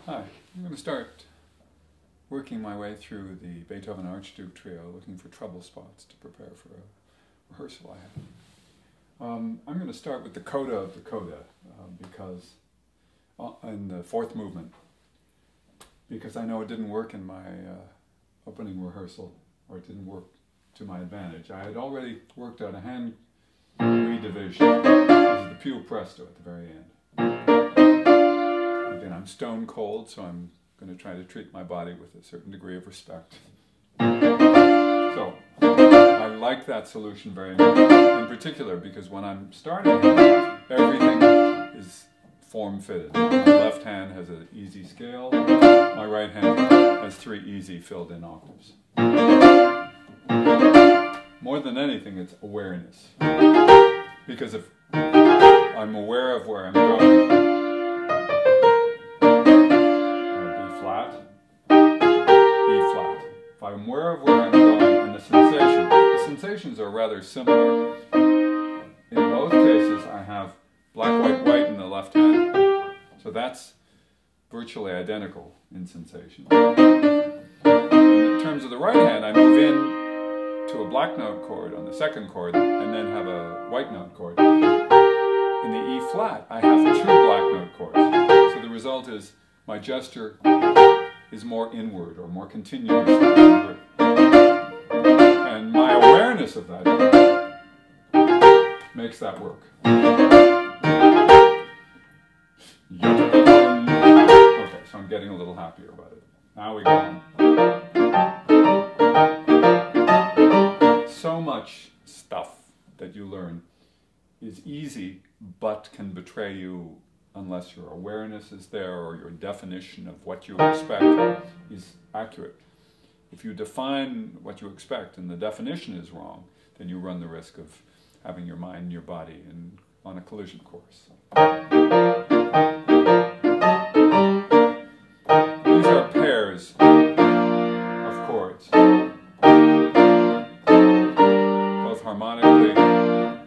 Hi, I'm going to start working my way through the Beethoven Archduke trio, looking for trouble spots to prepare for a rehearsal I have. I'm going to start with the Coda of the Coda because in the fourth movement, because I know it didn't work in my opening rehearsal, or it didn't work to my advantage. I had already worked out a hand redivision. This is the più presto at the very end. Again, I'm stone cold, so I'm going to try to treat my body with a certain degree of respect. So, I like that solution very much, in particular because when I'm starting, everything is form-fitted. My left hand has an easy scale, my right hand has 3 easy filled-in octaves. More than anything, it's awareness. Because if I'm aware of where I'm going, B flat, E flat. If I'm aware of where I'm going and the sensations are rather similar. In both cases, I have black, white, white in the left hand, so that's virtually identical in sensation. In terms of the right hand, I move in to a black note chord on the second chord and then have a white note chord. In the E flat, I have 2 black note chords. So the result is my gesture is more inward or more continuous than inward. And my awareness of that makes that work. Okay, so I'm getting a little happier about it. Now we go on. So much stuff that you learn is easy, but can betray you unless your awareness is there or your definition of what you expect is accurate. If you define what you expect and the definition is wrong, then you run the risk of having your mind and your body on a collision course. These are pairs of chords, both harmonically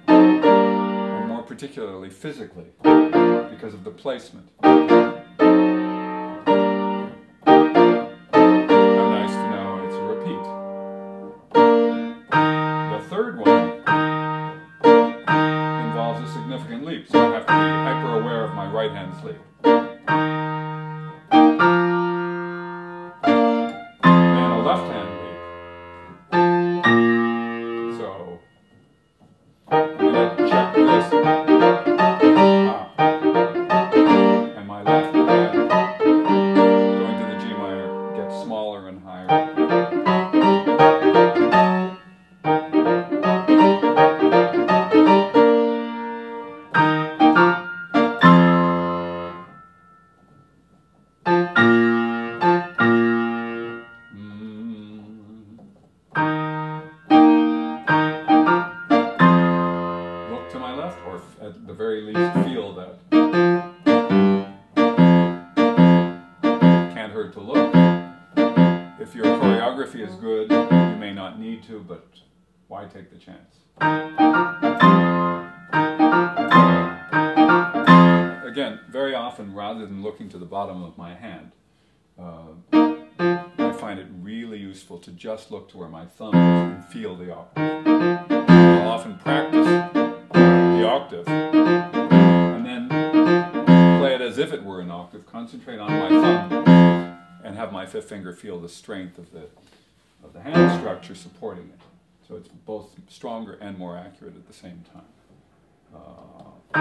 and more particularly physically, because of the placement. How nice to know it's a repeat. The third one involves a significant leap, so I have to be hyper aware of my right hand's leap. And a left hand leap. So I'm going to check this. And my left hand going to the G minor gets smaller and higher. Look to my left, or at the very least feel that. Can't hurt to look. If your choreography is good, you may not need to, but why take the chance? Again, very often, rather than looking to the bottom of my hand, I find it really useful to just look to where my thumb is and feel the octave. I'll often practice the octave and then play it as if it were an octave, concentrate on my thumb, and have my 5th finger feel the strength of the hand structure supporting it. So it's both stronger and more accurate at the same time. In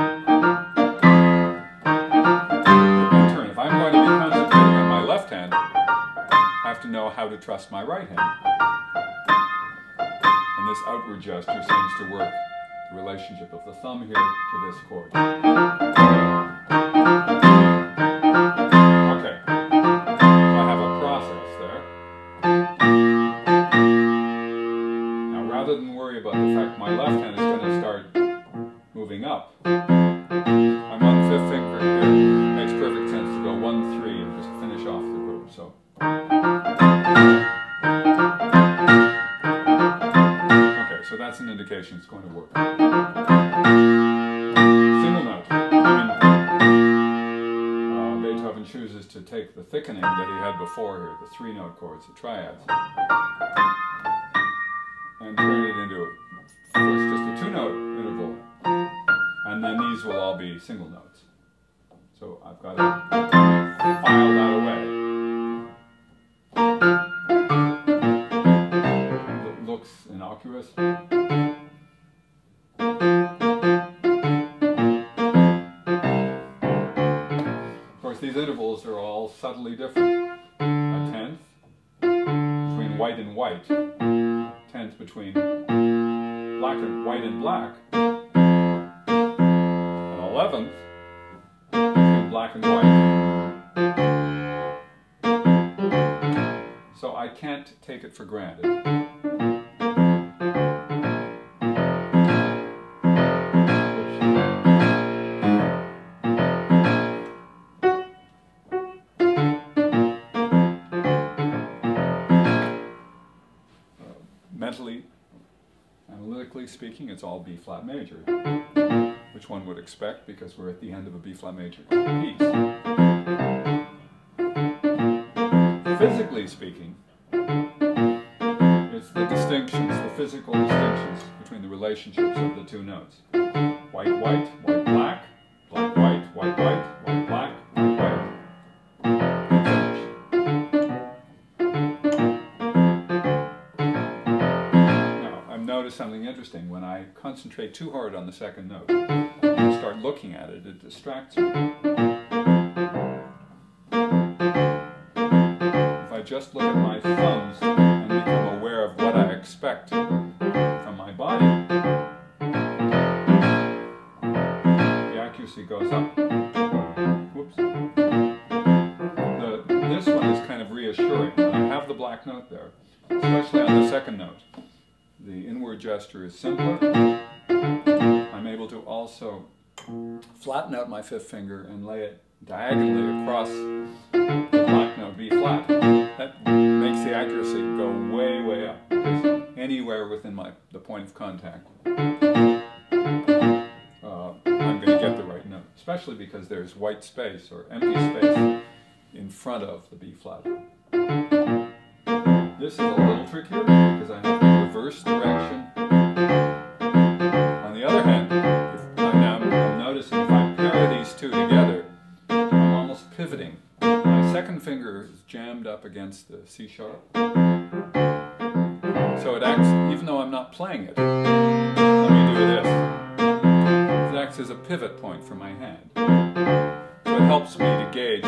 turn, if I'm going to be concentrating on my left hand, I have to know how to trust my right hand. And this outward gesture seems to work the relationship of the thumb here to this chord. Okay, so I have a process there. Now rather than worry about the fact my left hand is going to start moving up, I'm on the 5th finger here. It makes perfect sense to go 1, 3 and just finish off the groove. So. Okay, so that's an indication it's going to work. Single note. take the thickening that he had before here, the 3-note chords, the triads, and turn it into first just a 2-note interval, and then these will all be single notes. So I've got to file that away. It looks innocuous. These intervals are all subtly different. A tenth between white and white, tenth between black and white and black, an 11th between black and white. So I can't take it for granted. Mentally, analytically speaking, it's all B flat major, which one would expect because we're at the end of a B flat major piece. Physically speaking, it's the distinctions, the physical distinctions between the relationships of the two notes. White, white, white, black, black, white, white, white, white, black, white, white. Notice something interesting. When I concentrate too hard on the second note and start looking at it, it distracts me. If I just look at my thumbs and become aware of what I expect from my body, the accuracy goes up. Whoops. This one is kind of reassuring. When I have the black note there, especially on the second note, the inward gesture is simpler. I'm able to also flatten out my fifth finger and lay it diagonally across the black note B flat. That makes the accuracy go way, way up, because anywhere within the point of contact, I'm going to get the right note, especially because there's white space or empty space in front of the B flat. This is a little trickier because I have to reverse direction. On the other hand, I'm noticing if I pair these two together, I'm almost pivoting. My second finger is jammed up against the C sharp. So it acts, even though I'm not playing it, let me do this. It acts as a pivot point for my hand. So it helps me to gauge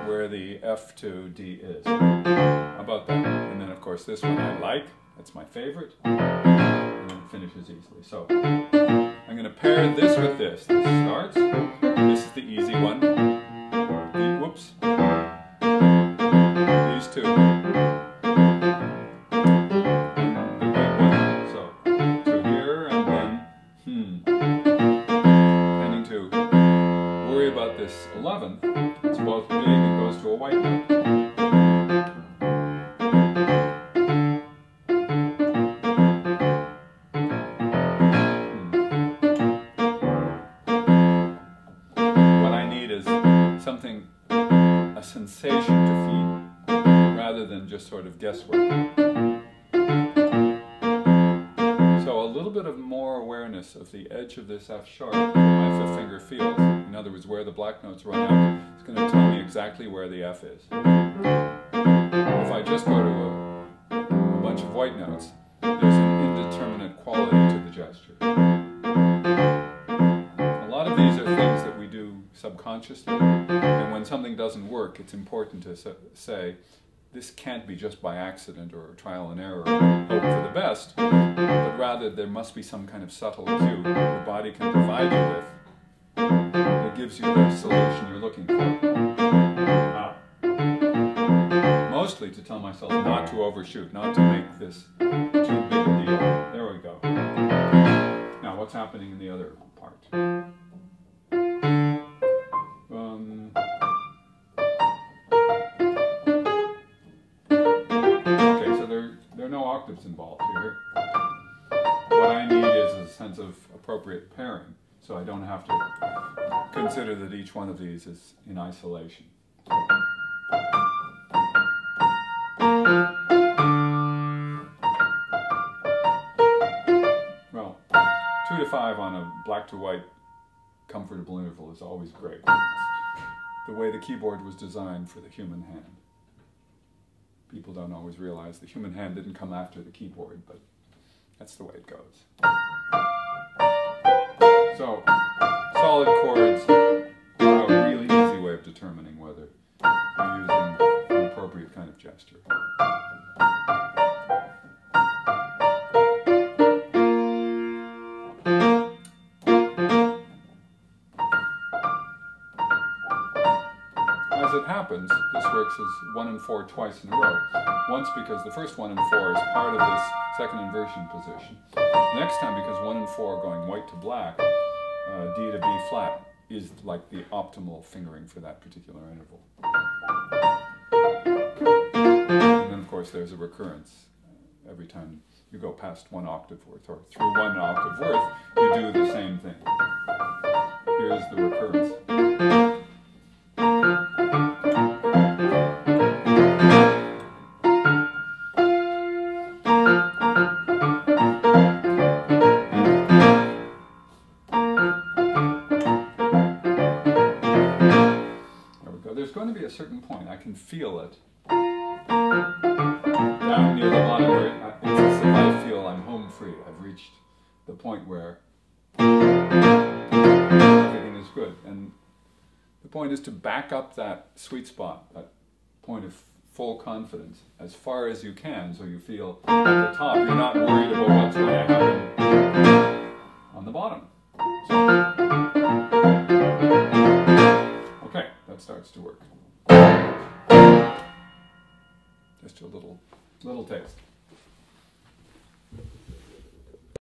where the F to D is. How about that? And then of course this one I like, that's my favorite, and then it finishes easily. So I'm going to pair this with this. This starts, this is the easy one, whoops, these two, and the big one. So here and then, tending to worry about this 11th, it's both big and goes to a white note. What I need is something, a sensation to feed, rather than just sort of guesswork. So a little bit of more awareness of the edge of this F sharp that my fifth finger feels. In other words, where the black notes run out, it's going to tell me exactly where the F is. If I just go to a bunch of white notes, there's an indeterminate quality to the gesture. A lot of these are things that we do subconsciously, and when something doesn't work, it's important to say, this can't be just by accident or trial and error, hope for the best, but rather there must be some kind of subtle cue the body can provide you with that gives you the solution you're looking for. Mostly to tell myself not to overshoot, not to make this too big a deal. There we go. Now what's happening in the other part? Okay, so there are no octaves involved here. What I need is a sense of appropriate pairing. So I don't have to consider that each one of these is in isolation. Well, 2 to 5 on a black to white comfortable interval is always great. It's the way the keyboard was designed for the human hand. People don't always realize the human hand didn't come after the keyboard, but that's the way it goes. So, solid chords are a really easy way of determining whether you're using an appropriate kind of gesture. As it happens, this works as 1 and 4 twice in a row. Once because the first 1 and 4 is part of this second inversion position. Next time because 1 and 4 going white to black, D to B flat is like the optimal fingering for that particular interval. And then of course there's a recurrence. Every time you go past 1 octave worth or through 1 octave worth, you do the same thing. Here's the recurrence. There's going to be a certain point, I can feel it, down near the bottom where it's as if I feel I'm home free. I've reached the point where everything is good. And the point is to back up that sweet spot, that point of full confidence, as far as you can, so you feel at the top, you're not worried about what's going to happen on the bottom. So, starts to work. Just a little taste.